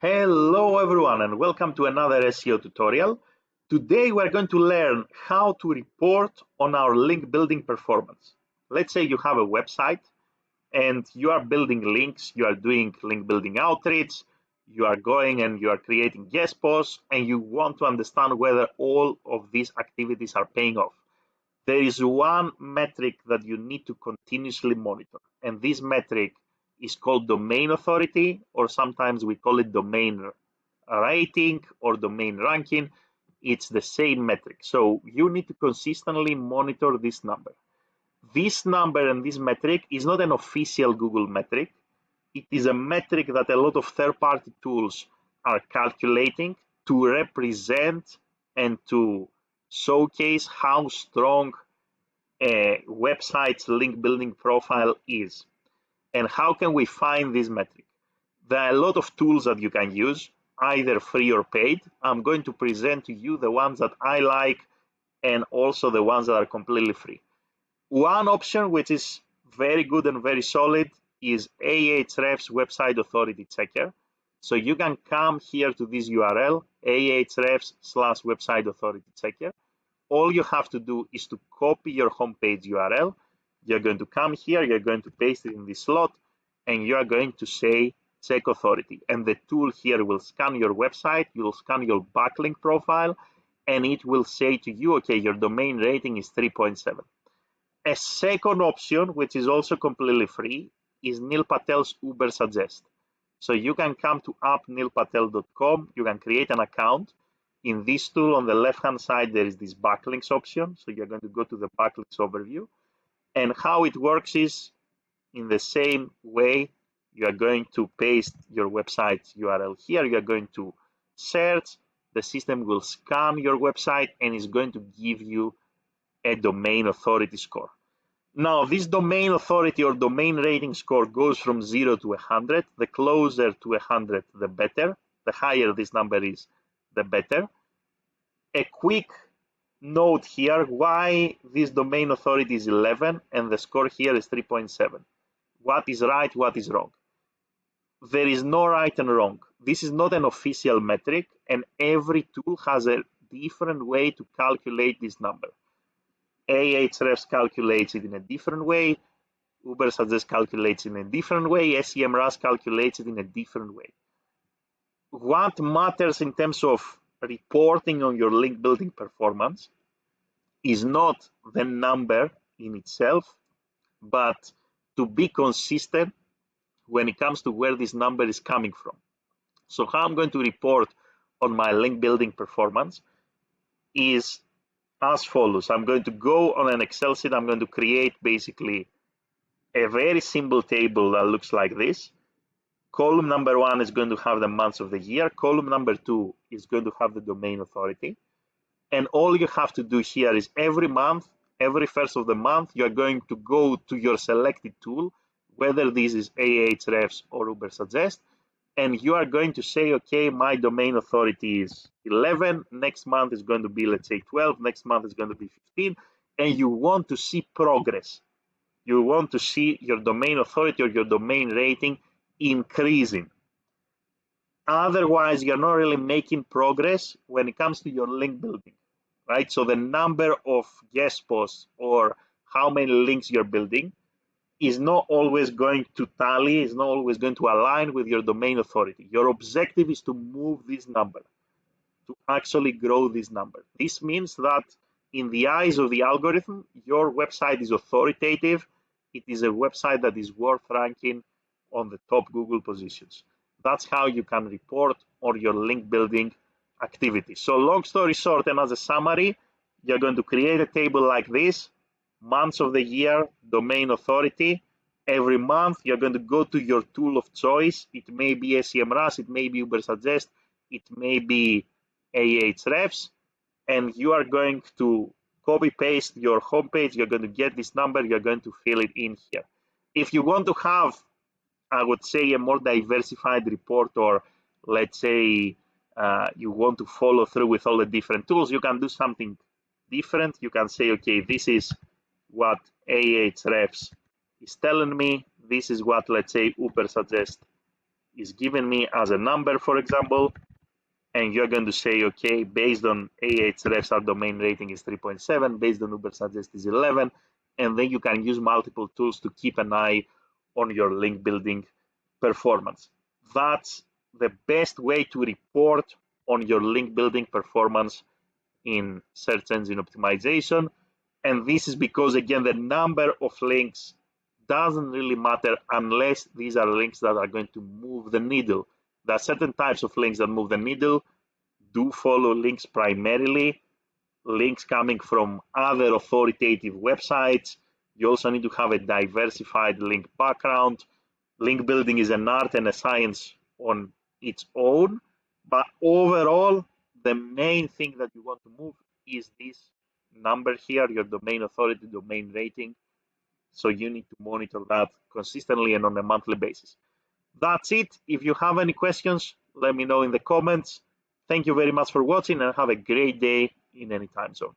Hello everyone and welcome to another SEO tutorial. Today we're going to learn how to report on our link building performance. Let's say you have a website and you are building links, you are doing link building outreach, you are going and you are creating guest posts and you want to understand whether all of these activities are paying off. There is one metric that you need to continuously monitor, and this metric is called domain authority, or sometimes we call it domain rating or domain ranking. It's the same metric. So you need to consistently monitor this number. This number and this metric is not an official Google metric. It is a metric that a lot of third-party tools are calculating to represent and to showcase how strong a website's link building profile is. And how can we find this metric? There are a lot of tools that you can use, either free or paid. I'm going to present to you the ones that I like and also the ones that are completely free. One option which is very good and very solid is Ahrefs Website Authority Checker. So you can come here to this URL, ahrefs/website authority checker. All you have to do is to copy your homepage URL. You're going to come here, you're going to paste it in this slot, and you are going to say check authority. And the tool here will scan your website, you'll scan your backlink profile, and it will say to you, okay, your domain rating is 3.7. A second option, which is also completely free, is Neil Patel's Ubersuggest. So you can come to appneilpatel.com, you can create an account. In this tool on the left-hand side, there is this backlinks option. So you're going to go to the backlinks overview. And how it works is in the same way, you are going to paste your website URL here. You are going to search. The system will scan your website and is going to give you a domain authority score. Now, this domain authority or domain rating score goes from 0 to 100. The closer to 100, the better. The higher this number is, the better. A quick note here, why this domain authority is 11 and the score here is 3.7. What is right, what is wrong? There is no right and wrong. This is not an official metric, and every tool has a different way to calculate this number. Ahrefs calculates it in a different way, Ubersuggest calculates it in a different way, SEMrush calculates it in a different way. What matters in terms of reporting on your link building performance is not the number in itself, but to be consistent when it comes to where this number is coming from. So how I'm going to report on my link building performance is as follows. I'm going to go on an Excel sheet. I'm going to create basically a very simple table that looks like this. Column number 1 is going to have the months of the year. Column number 2 is going to have the domain authority. And all you have to do here is every month, every first of the month, you're going to go to your selected tool, whether this is Ahrefs or Ubersuggest, and you are going to say, okay, my domain authority is 11, next month is going to be, let's say, 12, next month is going to be 15, and you want to see progress. You want to see your domain authority or your domain rating increasing. Otherwise, you're not really making progress when it comes to your link building, right? So the number of guest posts or how many links you're building is not always going to tally, is not always going to align with your domain authority. Your objective is to move this number, to actually grow this number. This means that in the eyes of the algorithm, your website is authoritative. It is a website that is worth ranking on the top Google positions. That's how you can report on your link building activity. So long story short, and as a summary, you're going to create a table like this, months of the year, domain authority. Every month, you're going to go to your tool of choice. It may be SEMrush, it may be Ubersuggest, it may be Ahrefs, and you are going to copy paste your homepage. You're going to get this number, you're going to fill it in here. If you want to have, I would say, a more diversified report, or let's say you want to follow through with all the different tools, you can do something different. You can say, okay, this is what Ahrefs is telling me. This is what, let's say, Ubersuggest is given me as a number, for example, and you're going to say, okay, based on Ahrefs, our domain rating is 3.7, based on Ubersuggest is 11, and then you can use multiple tools to keep an eye on your link building performance. That's the best way to report on your link building performance in search engine optimization. And this is because, again, the number of links doesn't really matter unless these are links that are going to move the needle. There are certain types of links that move the needle. Do follow links primarily, links coming from other authoritative websites. You also need to have a diversified link background. Link building is an art and a science on its own, but overall, the main thing that you want to move is this number here, your domain authority, domain rating. So you need to monitor that consistently and on a monthly basis. That's it. If you have any questions, let me know in the comments. Thank you very much for watching and have a great day in any time zone.